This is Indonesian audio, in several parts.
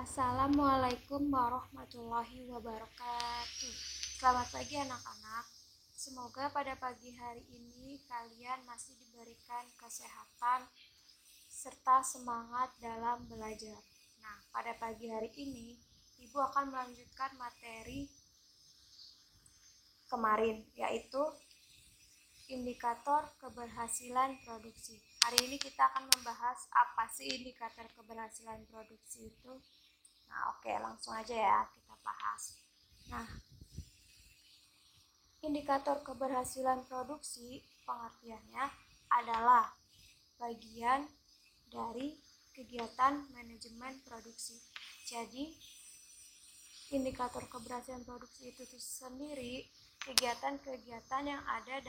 Assalamualaikum warahmatullahi wabarakatuh. Selamat pagi anak-anak. Semoga pada pagi hari ini kalian masih diberikan kesehatan serta semangat dalam belajar. Nah, pada pagi hari ini Ibu akan melanjutkan materi kemarin, yaitu indikator keberhasilan produksi. Hari ini kita akan membahas apa sih indikator keberhasilan produksi itu. Nah, oke, langsung aja ya kita bahas. Nah, indikator keberhasilan produksi pengertiannya adalah bagian dari kegiatan manajemen produksi. Jadi, indikator keberhasilan produksi itu sendiri kegiatan-kegiatan yang ada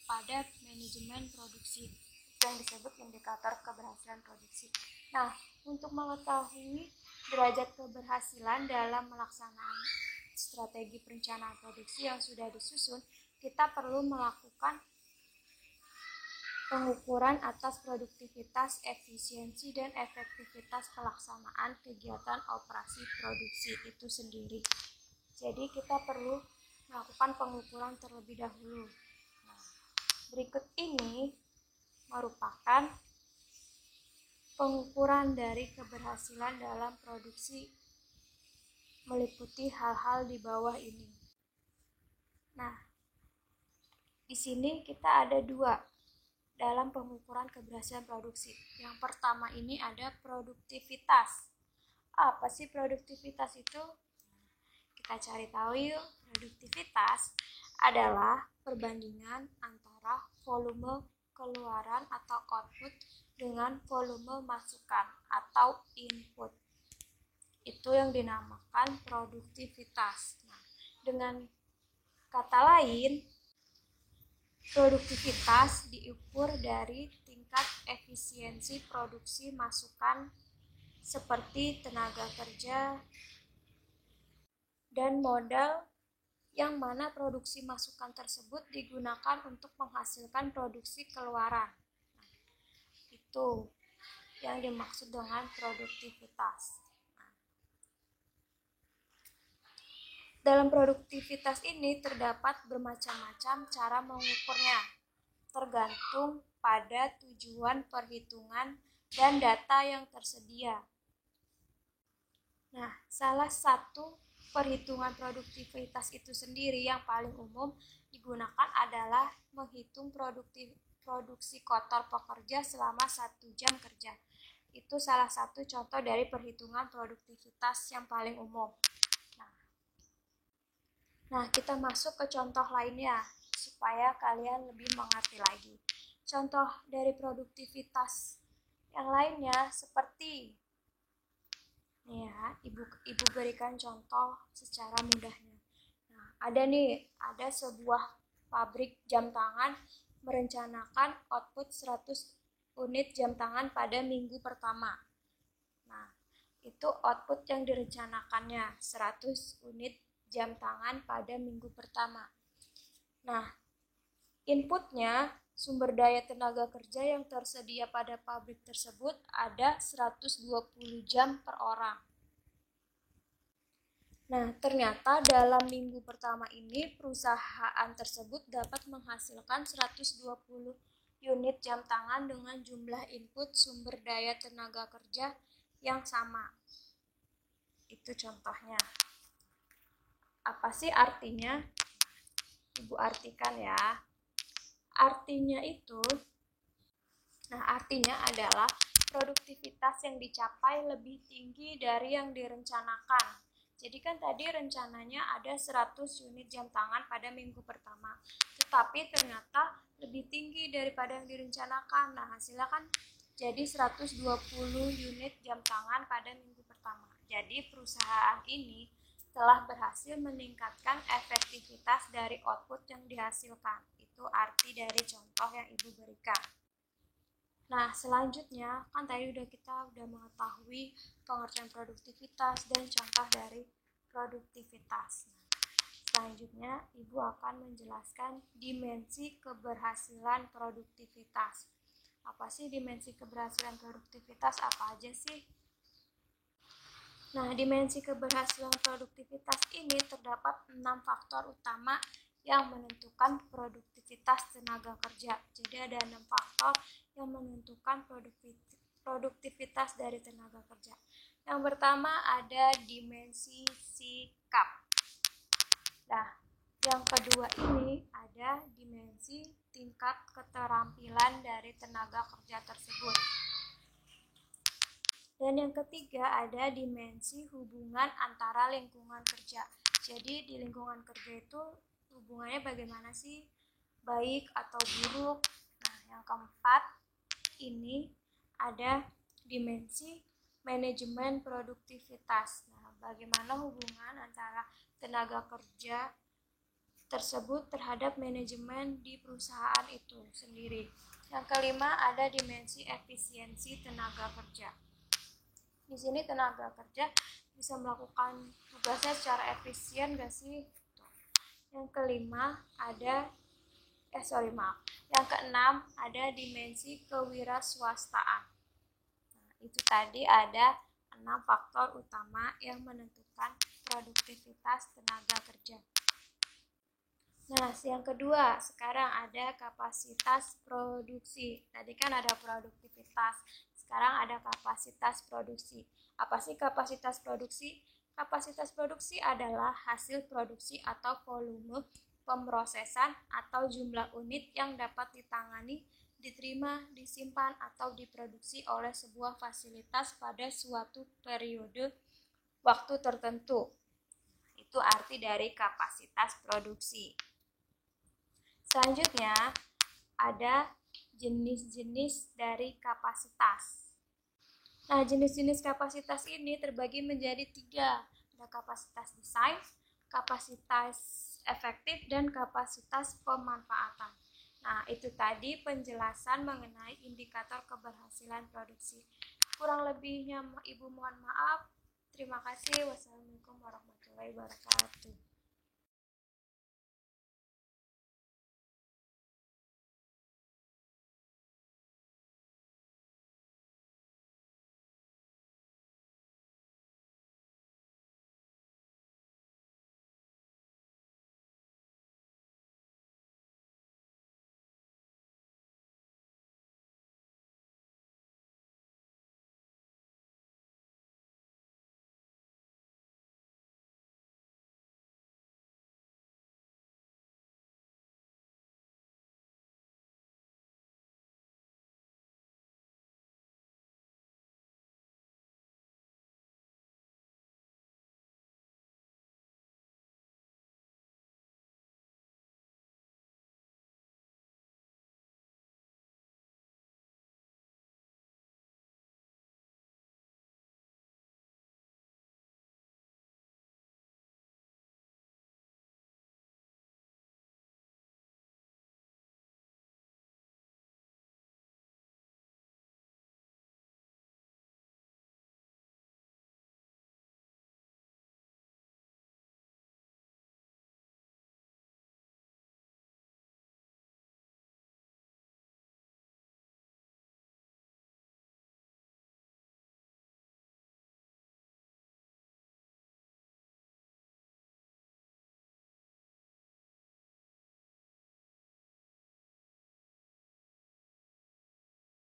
pada manajemen produksi. Itu yang disebut indikator keberhasilan produksi. Nah, untuk mengetahui derajat keberhasilan dalam melaksanakan strategi perencanaan produksi yang sudah disusun, kita perlu melakukan pengukuran atas produktivitas, efisiensi, dan efektivitas pelaksanaan kegiatan operasi produksi itu sendiri. Jadi kita perlu melakukan pengukuran terlebih dahulu. Nah, berikut ini merupakan pengukuran dari keberhasilan dalam produksi, meliputi hal-hal di bawah ini. Nah, di sini kita ada dua dalam pengukuran keberhasilan produksi. Yang pertama ini ada produktivitas. Apa sih produktivitas itu? Kita cari tahu yuk. Produktivitas adalah perbandingan antara volume keluaran atau output dengan volume masukan atau input. Itu yang dinamakan produktivitas. Nah, dengan kata lain, produktivitas diukur dari tingkat efisiensi produksi masukan seperti tenaga kerja dan modal yang mana produksi masukan tersebut digunakan untuk menghasilkan produksi keluaran. Nah, itu yang dimaksud dengan produktivitas. Dalam produktivitas ini terdapat bermacam-macam cara mengukurnya, tergantung pada tujuan perhitungan dan data yang tersedia. Nah, salah satu perhitungan produktivitas itu sendiri yang paling umum digunakan adalah menghitung produksi kotor pekerja selama 1 jam kerja. Itu salah satu contoh dari perhitungan produktivitas yang paling umum. Nah, kita masuk ke contoh lainnya supaya kalian lebih mengerti lagi. Contoh dari produktivitas yang lainnya seperti nih ya, ibu berikan contoh secara mudahnya. Nah, ada sebuah pabrik jam tangan merencanakan output 100 unit jam tangan pada minggu pertama. Nah, itu output yang direncanakannya 100 unit jam tangan pada minggu pertama. Nah, inputnya sumber daya tenaga kerja yang tersedia pada pabrik tersebut ada 120 jam per orang. Nah, ternyata dalam minggu pertama ini perusahaan tersebut dapat menghasilkan 120 unit jam tangan dengan jumlah input sumber daya tenaga kerja yang sama. Itu contohnya. Apa sih artinya? Ibu artikan ya. Artinya adalah produktivitas yang dicapai lebih tinggi dari yang direncanakan. Jadi kan tadi rencananya ada 100 unit jam tangan pada minggu pertama. Tetapi ternyata lebih tinggi daripada yang direncanakan. Nah, hasilnya kan jadi 120 unit jam tangan pada minggu pertama. Jadi perusahaan ini telah berhasil meningkatkan efektivitas dari output yang dihasilkan. Itu arti dari contoh yang ibu berikan. Nah, selanjutnya kan tadi kita udah mengetahui pengertian produktivitas dan contoh dari produktivitas. Nah, selanjutnya ibu akan menjelaskan dimensi keberhasilan produktivitas. Apa sih dimensi keberhasilan produktivitas? Apa aja sih? Nah, dimensi keberhasilan produktivitas ini terdapat 6 faktor utama yang menentukan produktivitas tenaga kerja. Jadi ada 6 faktor yang menentukan produktivitas dari tenaga kerja. Yang pertama ada dimensi sikap. Nah, yang kedua ini ada dimensi tingkat keterampilan dari tenaga kerja tersebut. Dan yang ketiga ada dimensi hubungan antara lingkungan kerja. Jadi di lingkungan kerja itu hubungannya bagaimana sih? Baik atau buruk? Nah, yang keempat ini ada dimensi manajemen produktivitas. Nah, bagaimana hubungan antara tenaga kerja tersebut terhadap manajemen di perusahaan itu sendiri. Yang kelima ada dimensi efisiensi tenaga kerja. Di sini tenaga kerja bisa melakukan tugasnya secara efisien gak sih? Yang kelima ada Yang keenam ada dimensi kewirausahaan. Nah, itu tadi ada 6 faktor utama yang menentukan produktivitas tenaga kerja. Nah, yang kedua, sekarang ada kapasitas produksi. Tadi kan ada produktivitas, sekarang ada kapasitas produksi. Apa sih kapasitas produksi? Kapasitas produksi adalah hasil produksi atau volume pemrosesan atau jumlah unit yang dapat ditangani, diterima, disimpan, atau diproduksi oleh sebuah fasilitas pada suatu periode waktu tertentu. Itu arti dari kapasitas produksi. Selanjutnya, ada jenis-jenis dari kapasitas. Nah, jenis-jenis kapasitas ini terbagi menjadi 3. Ada kapasitas desain, kapasitas efektif, dan kapasitas pemanfaatan. Nah, itu tadi penjelasan mengenai indikator keberhasilan produksi. Kurang lebihnya Ibu mohon maaf. Terima kasih. Wassalamualaikum warahmatullahi wabarakatuh.